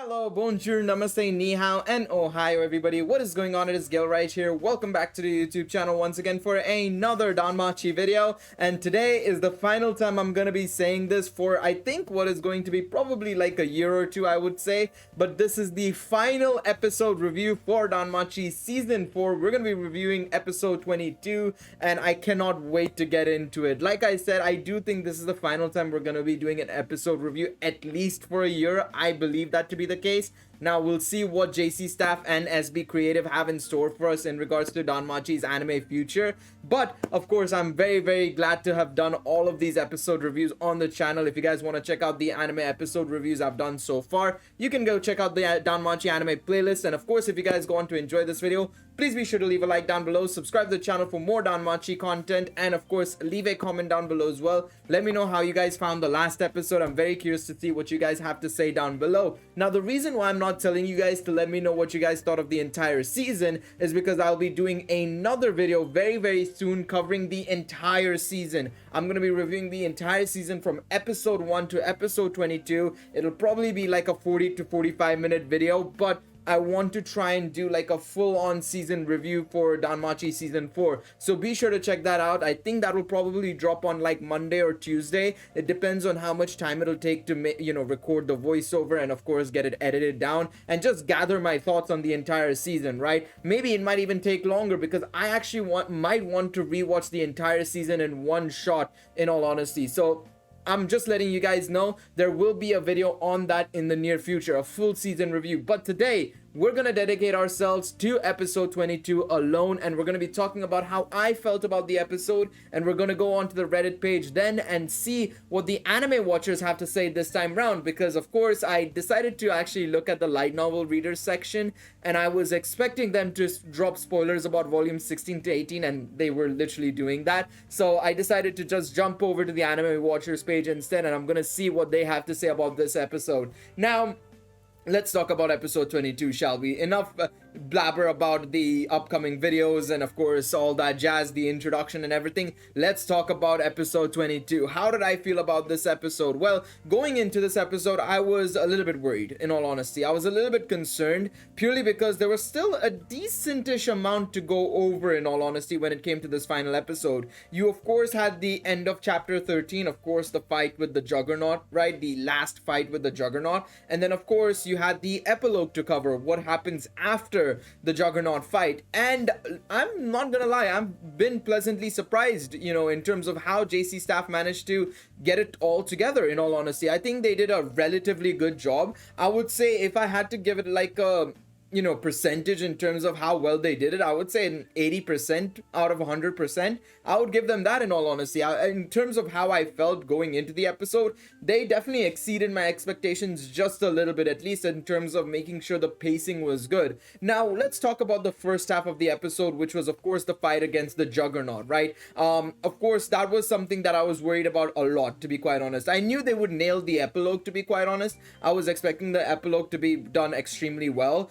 Hello, bonjour, namaste, ni hao, and ohio everybody. What is going on? It is Galeriot here. Welcome back to the YouTube channel once again for another Danmachi video. And today is the final time I'm gonna be saying this for I think what is going to be probably like a year or two, I would say. But this is the final episode review for Danmachi Season 4. We're gonna be reviewing episode 22 and I cannot wait to get into it. Like I said, I do think this is the final time we're gonna be doing an episode review at least for a year. I believe that to be the case. Now we'll see what JC Staff and SB Creative have in store for us in regards to Danmachi's anime future. But of course, I'm very glad to have done all of these episode reviews on the channel. If you guys want to check out the anime episode reviews I've done so far, you can go check out the Danmachi anime playlist. And of course, if you guys go on to enjoy this video, please be sure to leave a like down below, subscribe to the channel for more Danmachi content, and of course, leave a comment down below as well. Let me know how you guys found the last episode. I'm very curious to see what you guys have to say down below. Now, the reason why I'm not telling you guys to let me know what you guys thought of the entire season is because I'll be doing another video very soon covering the entire season. I'm going to be reviewing the entire season from episode 1 to episode 22. It'll probably be like a 40 to 45 minute video, but I want to try and do like a full-on season review for Danmachi Season 4. So be sure to check that out. I think that will probably drop on like Monday or Tuesday. It depends on how much time it'll take to record the voiceover and of course get it edited down and just gather my thoughts on the entire season, right? Maybe it might even take longer because I actually might want to rewatch the entire season in one shot, in all honesty. So I'm just letting you guys know there will be a video on that in the near future, a full season review. But today, we're going to dedicate ourselves to episode 22 alone, and we're going to be talking about how I felt about the episode, and we're going to go on to the Reddit page then and see what the anime watchers have to say this time round, because of course I decided to actually look at the light novel readers section, and I was expecting them to drop spoilers about volumes 16 to 18, and they were literally doing that. So I decided to just jump over to the anime watchers page instead, and I'm going to see what they have to say about this episode. Now, let's talk about episode 22, shall we? Enough blabber about the upcoming videos and of course all that jazz, the introduction and everything. Let's talk about episode 22. How did I feel about this episode? Well, going into this episode, I was a little bit worried, in all honesty. I was a little bit concerned purely because there was still a decentish amount to go over, in all honesty, when it came to this final episode. You of course had the end of chapter 13, of course the fight with the Juggernaut, right? The last fight with the Juggernaut. And then of course you had the epilogue to cover, what happens after the Juggernaut fight. And I'm not gonna lie, I've been pleasantly surprised, in terms of how JC Staff managed to get it all together, in all honesty. I think they did a relatively good job. I would say if I had to give it like a percentage in terms of how well they did it, I would say an 80% out of 100%. I would give them that, in all honesty. In terms of how I felt going into the episode, they definitely exceeded my expectations just a little bit, at least in terms of making sure the pacing was good. Now, let's talk about the first half of the episode, which was, of course, the fight against the Juggernaut, right? Of course, that was something that I was worried about a lot, to be quite honest. I knew they would nail the epilogue, to be quite honest. I was expecting the epilogue to be done extremely well.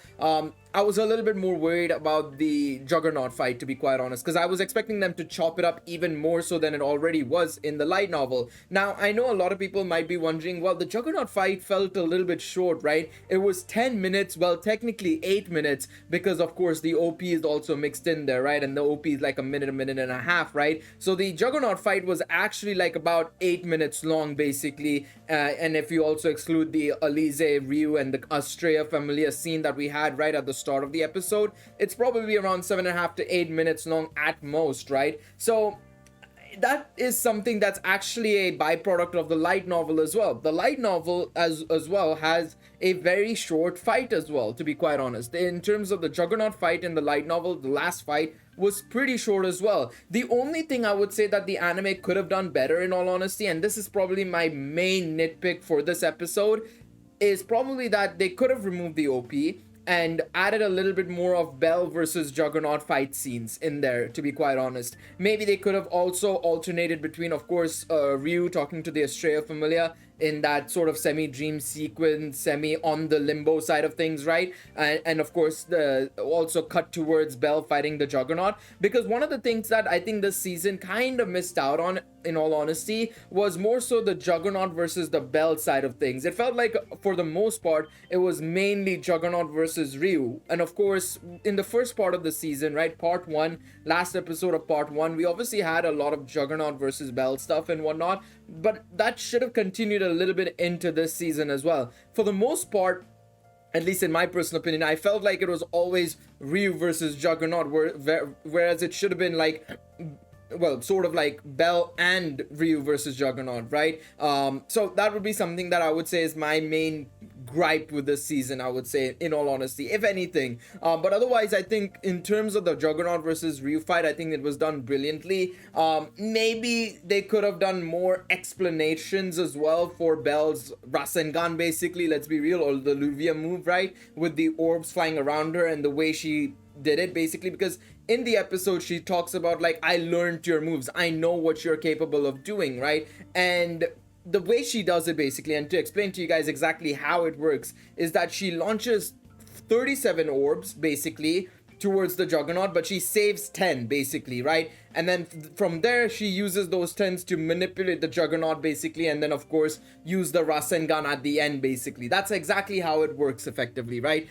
I was a little bit more worried about the Juggernaut fight, to be quite honest, because I was expecting them to chop it up even more so than it already was in the light novel. Now, I know a lot of people might be wondering, well, the Juggernaut fight felt a little bit short, right? It was 10 minutes, well, technically 8 minutes, because of course the OP is also mixed in there, right? And the OP is like a minute and a half, right? So the Juggernaut fight was actually like about 8 minutes long, basically. And if you also exclude the Elise, Ryu, and the Astrea Familia scene that we had right at the start of the episode, it's probably around 7.5 to 8 minutes long at most, right? So that is something that's actually a byproduct of the light novel as well. The light novel as well has a very short fight as well, to be quite honest. In terms of the Juggernaut fight in the light novel, the last fight was pretty short as well. The only thing I would say that the anime could have done better, in all honesty, and this is probably my main nitpick for this episode, is probably that they could have removed the OP and added a little bit more of Bell versus Juggernaut fight scenes in there, to be quite honest. Maybe they could have also alternated between, of course, Ryu talking to the Astrea Familia in that sort of semi-dream sequence, semi on the limbo side of things, right? And of course, the also cut towards Belle fighting the Juggernaut, because one of the things that I think this season kind of missed out on, in all honesty, was more so the Juggernaut versus the Belle side of things. It felt like for the most part it was mainly Juggernaut versus Ryu. And of course, in the first part of the season, right, part 1, last episode of part 1, we obviously had a lot of Juggernaut versus Belle stuff and whatnot, but that should have continued a little bit into this season as well. For the most part, at least in my personal opinion, I felt like it was always Ryu versus Juggernaut, whereas it should have been like, well, sort of like Belle and Ryu versus Juggernaut, right? So that would be something that I would say is my main gripe with this season, I would say, in all honesty, if anything. But otherwise, I think in terms of the Juggernaut versus Ryu fight, I think it was done brilliantly. Maybe they could have done more explanations as well for Belle's Rasengan, basically, let's be real, or the Luvia move, right? With the orbs flying around her and the way she did it, basically, because in the episode she talks about like, I learned your moves, I know what you're capable of doing, right? And the way she does it, basically, and to explain to you guys exactly how it works, is that she launches 37 orbs basically towards the Juggernaut, but she saves 10 basically, right? And then from there she uses those 10s to manipulate the Juggernaut basically, and then of course use the Rasengan at the end basically. That's exactly how it works effectively, right?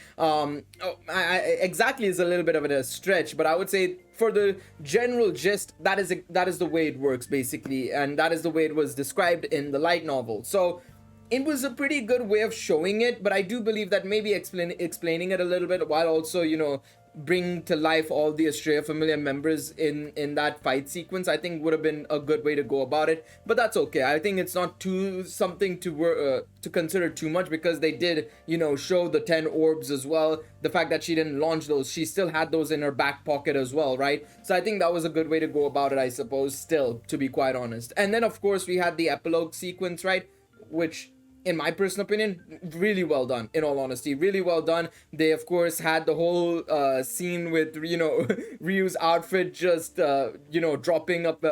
Exactly is a little bit of a stretch, but I would say for the general gist, that is the way it works basically, and that is the way it was described in the light novel. So it was a pretty good way of showing it, but I do believe that maybe explaining it a little bit while also, you know, bring to life all the Estrella Familia members in that fight sequence, I think would have been a good way to go about it. But that's okay. I think it's not too something to consider too much, because they did, you know, show the 10 orbs as well. The fact that she didn't launch those, she still had those in her back pocket as well, right? So I think that was a good way to go about it, I suppose, still, to be quite honest. And then of course we had the epilogue sequence, right, which, in my personal opinion, really well done, in all honesty, really well done. They of course had the whole scene with, you know, Ryu's outfit just you know, dropping up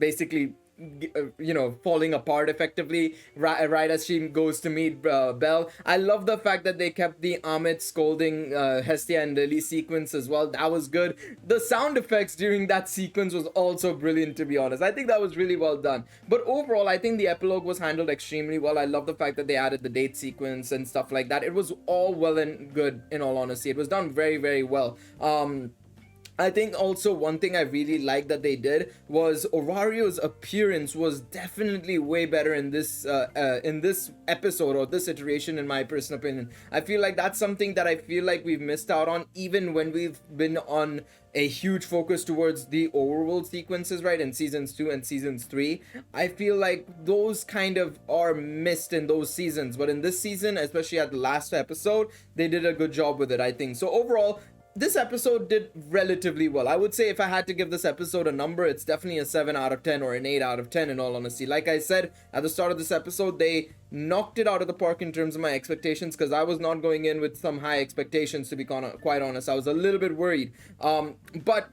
basically you know, falling apart effectively right as she goes to meet Belle. I love the fact that they kept the Amit scolding Hestia and Lily sequence as well. That was good. The sound effects during that sequence was also brilliant, to be honest. I think that was really well done. But overall, I think the epilogue was handled extremely well. I love the fact that they added the date sequence and stuff like that. It was all well and good, in all honesty. It was done very, very well. I think also one thing I really liked that they did was Orario's appearance was definitely way better in this episode, or this iteration, in my personal opinion. I feel like that's something that I feel like we've missed out on, even when we've been on a huge focus towards the overworld sequences, right, in seasons 2 and seasons 3. I feel like those kind of are missed in those seasons, but in this season, especially at the last episode, they did a good job with it, I think. So overall, this episode did relatively well. I would say if I had to give this episode a number, it's definitely a 7 out of 10 or an 8 out of 10, in all honesty. Like I said at the start of this episode, they knocked it out of the park in terms of my expectations, because I was not going in with some high expectations, to be quite honest. I was a little bit worried. But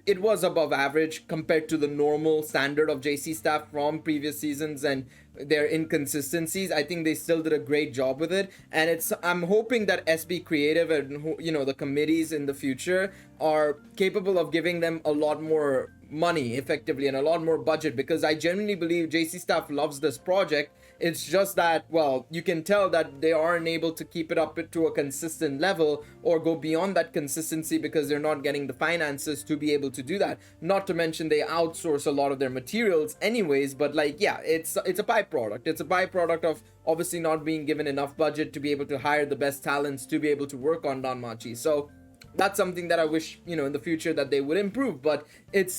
it was above average compared to the normal standard of JC staff from previous seasons and their inconsistencies. I think they still did a great job with it, and I'm hoping that SB Creative and, you know, the committees in the future are capable of giving them a lot more money effectively and a lot more budget, because I genuinely believe JC staff loves this project. It's just that, well, you can tell that they aren't able to keep it up to a consistent level or go beyond that consistency, because they're not getting the finances to be able to do that. Not to mention they outsource a lot of their materials anyways, but like, yeah, it's a byproduct. It's a byproduct of obviously not being given enough budget to be able to hire the best talents to be able to work on Danmachi. So that's something that I wish, you know, in the future that they would improve, but it's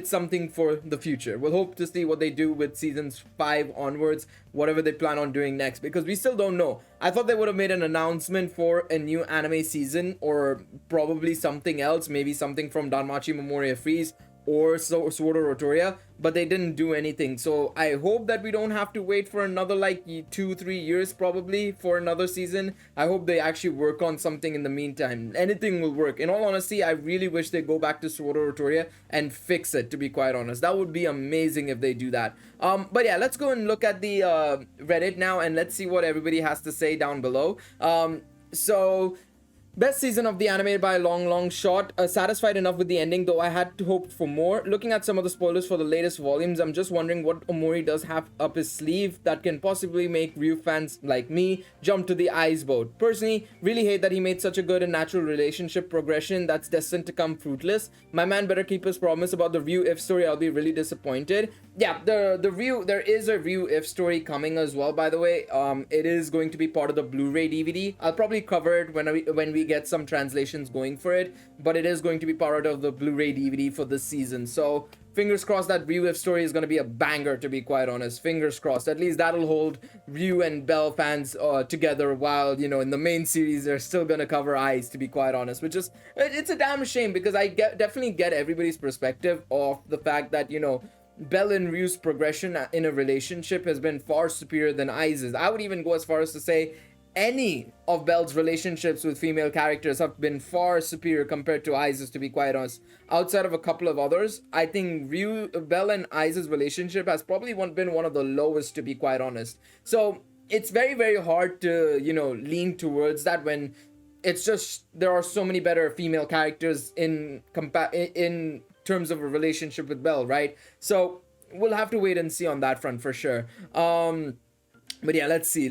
something for the future. We'll hope to see what they do with seasons 5 onwards, whatever they plan on doing next, because we still don't know. I thought they would have made an announcement for a new anime season, or probably something else, maybe something from Danmachi Memoria Freese, or Sword of Rotoria, but they didn't do anything. So I hope that we don't have to wait for another like 2-3 years probably for another season. I hope they actually work on something in the meantime. Anything will work. In all honesty, I really wish they go back to Sword of Rotoria and fix it, to be quite honest. That would be amazing if they do that. But yeah, let's go and look at the Reddit now, and let's see what everybody has to say down below. So best season of the anime by a long shot. Satisfied enough with the ending, though I had to hope for more. Looking at some of the spoilers for the latest volumes, I'm just wondering what Omori does have up his sleeve that can possibly make Ryu fans like me jump to the ice boat. Personally, really hate that he made such a good and natural relationship progression that's destined to come fruitless. My man better keep his promise about the Ryu if story. I'll be really disappointed. Yeah, the Ryu, there is a Ryu if story coming as well, by the way. It is going to be part of the Blu-ray DVD. I'll probably cover it when we get some translations going for it, but it is going to be part of the Blu-ray DVD for this season. So fingers crossed that Ryu if story is going to be a banger, to be quite honest. Fingers crossed. At least that'll hold Ryu and Bell fans together, while, you know, in the main series they're still going to cover Ice, to be quite honest, which is, it's a damn shame, because I definitely get everybody's perspective of the fact that, you know, Bell and Ryu's progression in a relationship has been far superior than Ai's. I would even go as far as to say any of Bell's relationships with female characters have been far superior compared to Ai's, to be quite honest. Outside of a couple of others, I think Bell and Ai's relationship has probably been one of the lowest, to be quite honest. So it's very hard to, you know, lean towards that when it's just there are so many better female characters in terms of a relationship with Bell, right? So we'll have to wait and see on that front for sure. But yeah, let's see.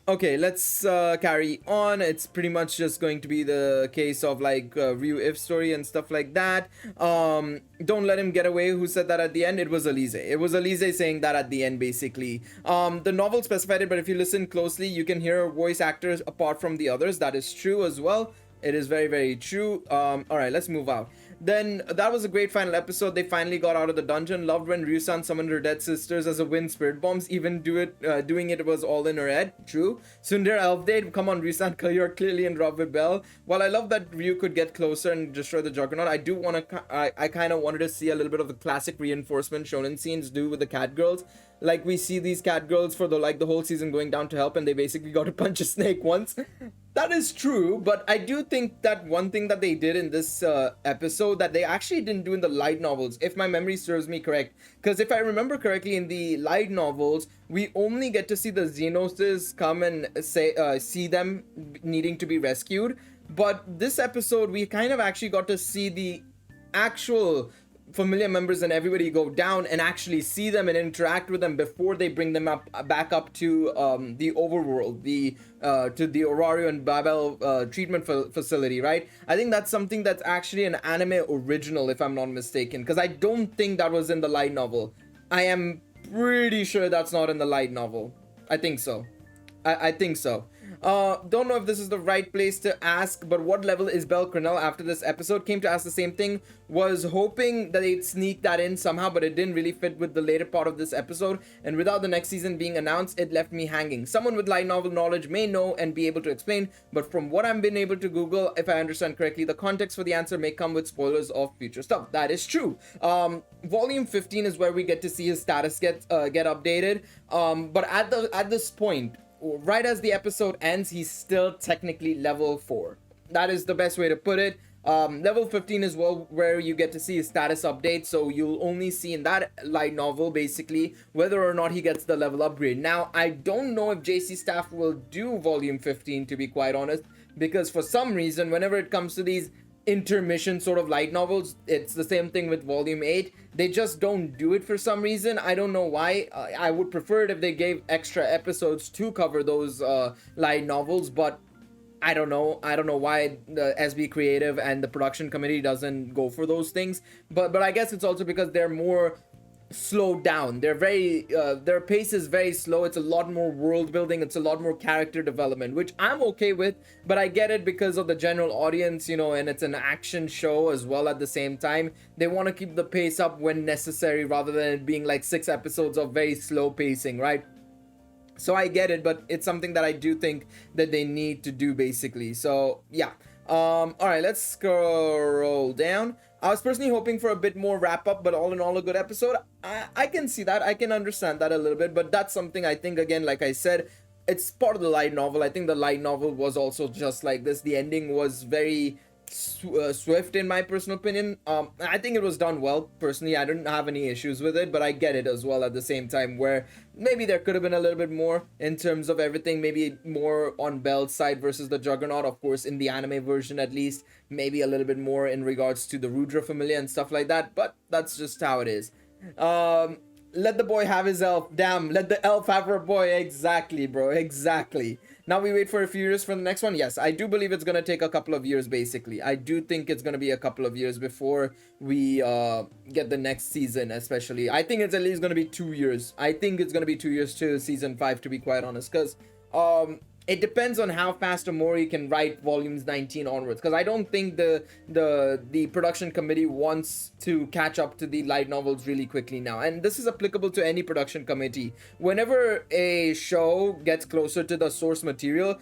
Okay, let's carry on. It's pretty much just going to be the case of like Ryu if story and stuff like that. Don't let him get away. Who said that at the end? It was Elise. It was Elise saying that at the end, basically. The novel specified it, but if you listen closely, you can hear voice actors apart from the others. That is true as well. It is very true. All right, let's move out. Then that was a great final episode. They finally got out of the dungeon. Loved when Ryu-san summoned her dead sisters as a wind spirit bombs. Even doing it was all in her head. True. Sundar Elf Date. Come on, Ryu-san, you're clearly in love with Bell. While I love that Ryu could get closer and destroy the Juggernaut, I do want to. I kind of wanted to see a little bit of the classic reinforcement shonen scenes do with the cat girls. Like we see these cat girls for the whole season going down to help, and they basically got to punch a snake once. That is true, but I do think that one thing that they did in this episode that they actually didn't do in the light novels, if my memory serves me correct. Because if I remember correctly, in the light novels, we only get to see the Xenoses come and see them needing to be rescued. But this episode, we kind of actually got to see the actual familiar members and everybody go down and actually see them and interact with them before they bring them back up to the overworld, to the Orario and Babel treatment facility, right? I think that's something that's actually an anime original, if I'm not mistaken, because I don't think that was in the light novel. I am pretty sure that's not in the light novel. I think so. I think so. Don't know if this is the right place to ask, but what level is Bell Cornell after this episode? Came to ask the same thing. Was hoping that they'd sneak that in somehow, but it didn't really fit with the later part of this episode, and without the next season being announced, it left me hanging. Someone with light novel knowledge may know and be able to explain, but from what I've been able to Google, if I understand correctly, the context for the answer may come with spoilers of future stuff. That is true. Volume 15 is where we get to see his status get updated, but at this point, right as the episode ends, he's still technically level 4. That is the best way to put it. Level 15 is where you get to see his status update, so you'll only see in that light novel basically whether or not he gets the level upgrade. Now, I don't know if JC staff will do volume 15, to be quite honest, because for some reason, whenever it comes to these intermission sort of light novels, it's the same thing with volume 8. They just don't do it for some reason. I don't know why. I would prefer it if they gave extra episodes to cover those light novels, but I don't know why the SB Creative and the production committee doesn't go for those things, but I guess it's also because they're more slowed down. They're very their pace is very slow. It's a lot more world building, it's a lot more character development, which I'm okay with, but I get it because of the general audience, you know, and it's an action show as well. At the same time, they want to keep the pace up when necessary rather than it being like 6 episodes of very slow pacing, right? So I get it, but it's something that I do think that they need to do basically. So yeah. All right, let's scroll down. I was personally hoping for a bit more wrap up, but all in all, a good episode. I can see that. I can understand that a little bit, but that's something I think, again, like I said, it's part of the light novel. I think the light novel was also just like this. The ending was very swift, in my personal opinion. I think it was done well. Personally, I didn't have any issues with it, but I get it as well at the same time, where maybe there could have been a little bit more in terms of everything, maybe more on Belle's side versus the Juggernaut, of course, in the anime version at least, maybe a little bit more in regards to the Rudra familia and stuff like that, but that's just how it is. Let the boy have his elf. Damn, let the elf have her boy. Exactly, bro. Exactly. Now we wait for a few years for the next one. Yes, I do believe it's going to take a couple of years, basically. I do think it's going to be a couple of years before we get the next season, especially. I think it's at least going to be 2 years. I think it's going to be 2 years to season 5, to be quite honest, because it depends on how fast Omori can write volumes 19 onwards, because I don't think the production committee wants to catch up to the light novels really quickly now. And this is applicable to any production committee. Whenever a show gets closer to the source material,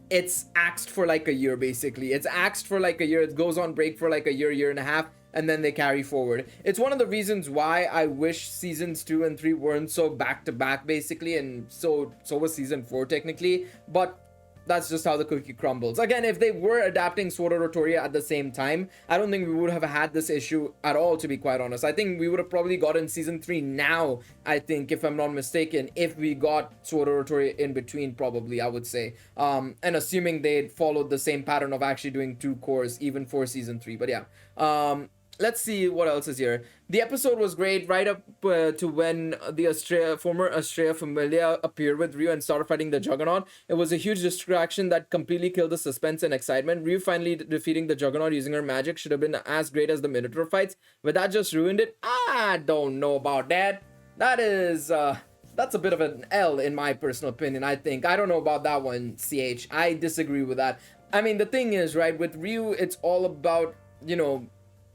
it's axed for like a year, basically. It's axed for like a year. It goes on break for like a year and a half, and then they carry forward. It's one of the reasons why I wish seasons 2 and 3 weren't so back to back, basically, and so was season 4 technically, but that's just how the cookie crumbles. Again, if they were adapting Sword Art Toria at the same time, I don't think we would have had this issue at all, to be quite honest. I think we would have probably gotten season 3 now, I think, if I'm not mistaken, if we got Sword Art Toria in between, probably, I would say. And assuming they'd followed the same pattern of actually doing 2 cores, even for season 3, but yeah. Let's see what else is here. The episode was great right up to when the former Astrea Familia appeared with Ryu and started fighting the Juggernaut. It was a huge distraction that completely killed the suspense and excitement. Ryu finally defeating the Juggernaut using her magic should have been as great as the Minotaur fights, but that just ruined it. I don't know about that. That is, that's a bit of an L in my personal opinion, I think. I don't know about that one, CH. I disagree with that. I mean, the thing is, right, with Ryu, it's all about, you know,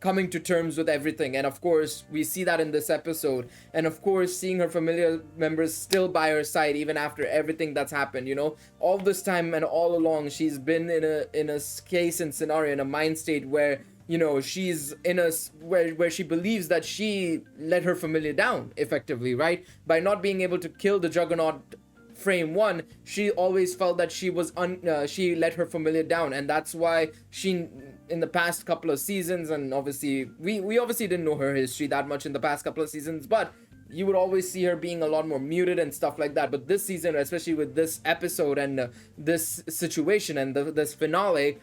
coming to terms with everything, and of course we see that in this episode, and of course seeing her familiar members still by her side even after everything that's happened. You know, all this time and all along she's been in a case and scenario, in a mind state where, you know, she's in a where she believes that she let her familiar down effectively, right, by not being able to kill the Juggernaut frame 1. She always felt that she was she let her familiar down, and that's why she, in the past couple of seasons, and obviously we obviously didn't know her history that much in the past couple of seasons, but you would always see her being a lot more muted and stuff like that. But this season, especially with this episode and this situation and this finale,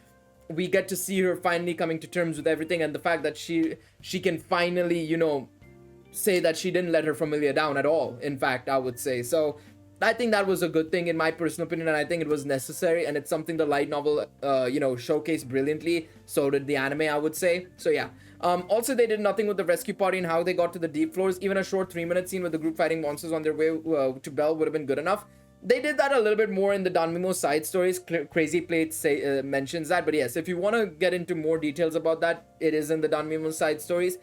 we get to see her finally coming to terms with everything, and the fact that she can finally, you know, say that she didn't let her familiar down at all, in fact, I would say. So I think that was a good thing in my personal opinion, and I think it was necessary, and it's something the light novel, you know, showcased brilliantly. So did the anime, I would say. So yeah. Also, they did nothing with the rescue party and how they got to the deep floors. Even a short 3-minute scene with the group fighting monsters on their way to Belle would have been good enough. They did that a little bit more in the Danmimo side stories. Crazy Plate mentions that, but yes, if you want to get into more details about that, it is in the Danmimo side stories.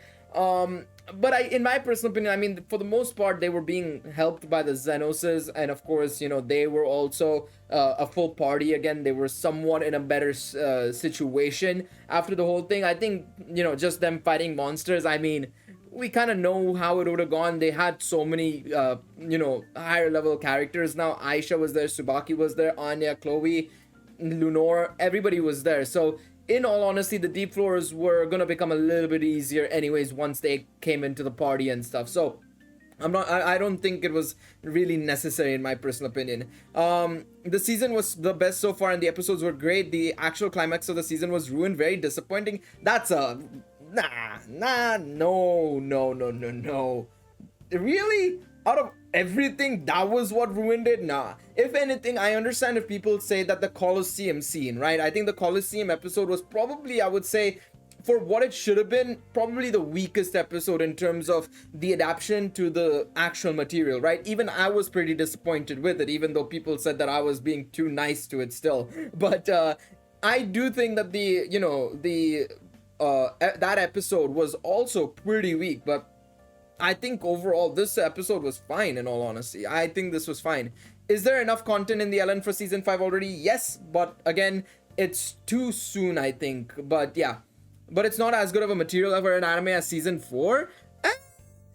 But in my personal opinion, I mean, for the most part, they were being helped by the Xenoses, and of course, you know, they were also a full party again. They were somewhat in a better situation after the whole thing. I think, you know, just them fighting monsters, I mean, we kind of know how it would have gone. They had so many, you know, higher level characters now. Aisha was there, Tsubaki was there, Anya, Chloe, Lunor, everybody was there. So in all honesty, the deep floors were gonna become a little bit easier anyways once they came into the party and stuff. So I don't think it was really necessary in my personal opinion. The season was the best so far and the episodes were great. The actual climax of the season was ruined, very disappointing. That's a no. Really? Out of everything, that was what ruined it? Nah. If anything, I understand if people say that the Colosseum scene, right? I think the Colosseum episode was probably, I would say, for what it should have been, probably the weakest episode in terms of the adaptation to the actual material, right? Even I was pretty disappointed with it, even though people said that I was being too nice to it still. But I do think that that episode was also pretty weak, but I think overall this episode was fine, in all honesty. I think this was fine. Is there enough content in the LN for season 5 already? Yes, but again, it's too soon, I think. But yeah, but it's not as good of a material for an anime as season 4.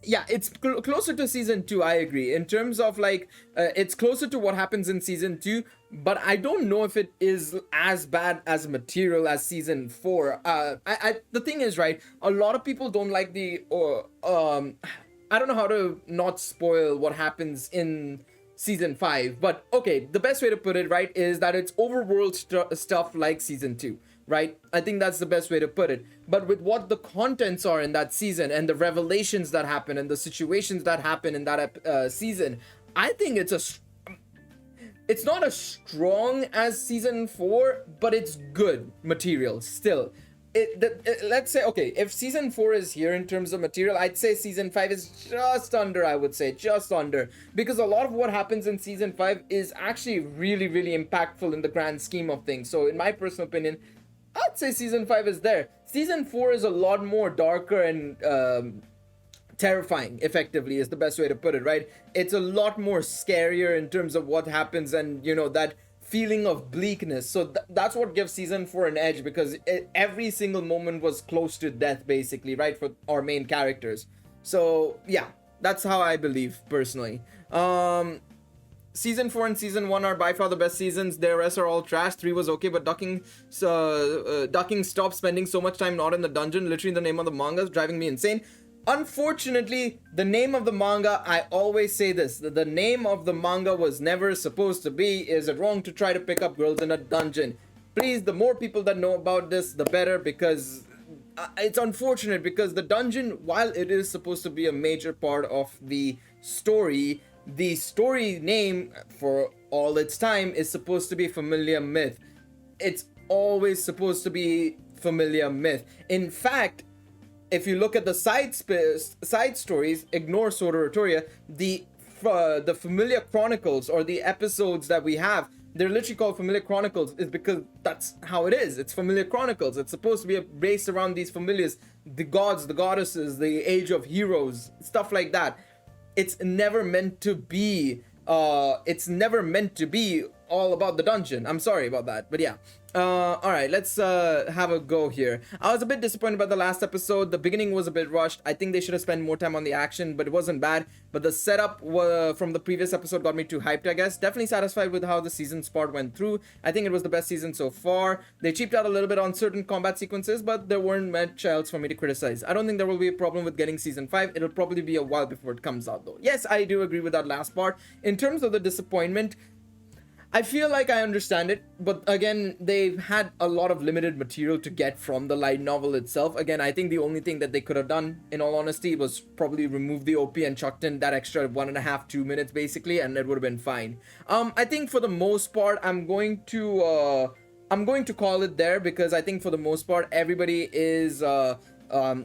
Yeah, it's closer to season 2, I agree. In terms of like, it's closer to what happens in season 2, but I don't know if it is as bad as material as season 4. The thing is, right, a lot of people don't like the, I don't know how to not spoil what happens in season 5, but okay, the best way to put it, right, is that it's overworld stuff like season 2. Right? I think that's the best way to put it. But with what the contents are in that season and the revelations that happen and the situations that happen in that season, I think it's not as strong as season 4, but it's good material still. Let's say, okay, if season 4 is here in terms of material, I'd say season 5 is just under, I would say, just under. Because a lot of what happens in season 5 is actually really, really impactful in the grand scheme of things. So in my personal opinion, I'd say season 5 is there. Season 4 is a lot more darker and terrifying, effectively, is the best way to put it, right? It's a lot more scarier in terms of what happens and, you know, that feeling of bleakness. So that's what gives season 4 an edge, because every single moment was close to death, basically, right, for our main characters. So, yeah, that's how I believe, personally. Season 4 and Season 1 are by far the best seasons. The rest are all trash. 3 was okay, but Ducking stopped spending so much time not in the dungeon. Literally the name of the manga is driving me insane. Unfortunately, the name of the manga, I always say this, the name of the manga was never supposed to be, is it wrong to try to pick up girls in a dungeon? Please, the more people that know about this, the better, because it's unfortunate, because the dungeon, while it is supposed to be a major part of the story name for all its time is supposed to be Familiar Myth. It's always supposed to be Familiar Myth. In fact, if you look at the side stories, ignore Sword Art, the Familiar Chronicles, or the episodes that we have, they're literally called Familiar Chronicles, is because that's how it is. It's Familiar Chronicles. It's supposed to be based around these familiars, the gods, the goddesses, the age of heroes, stuff like that. It's never meant to be all about the dungeon. I'm sorry about that, but yeah. All right, let's have a go here. I was a bit disappointed by the last episode. The beginning was a bit rushed. I think they should have spent more time on the action, but it wasn't bad. But the setup from the previous episode got me too hyped, I guess. Definitely satisfied with how the season's part went through. I think it was the best season so far. They cheaped out a little bit on certain combat sequences, but there weren't much else for me to criticize. I don't think there will be a problem with getting season 5. It'll probably be a while before it comes out, though. Yes, I do agree with that last part. In terms of the disappointment, I feel like I understand it, but again, they've had a lot of limited material to get from the light novel itself. Again, I think the only thing that they could have done, in all honesty, was probably remove the OP and chucked in that extra 1.5-2 minutes, basically, and it would have been fine. I think for the most part, I'm going to call it there, because I think for the most part, everybody is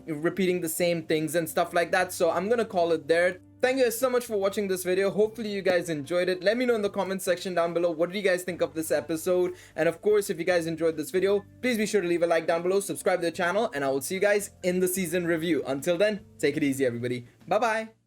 repeating the same things and stuff like that, so I'm gonna call it there. Thank you guys so much for watching this video. Hopefully you guys enjoyed it. Let me know in the comment section down below, what did you guys think of this episode? And of course, if you guys enjoyed this video, please be sure to leave a like down below, subscribe to the channel, and I will see you guys in the season review. Until then, take it easy, everybody. Bye bye.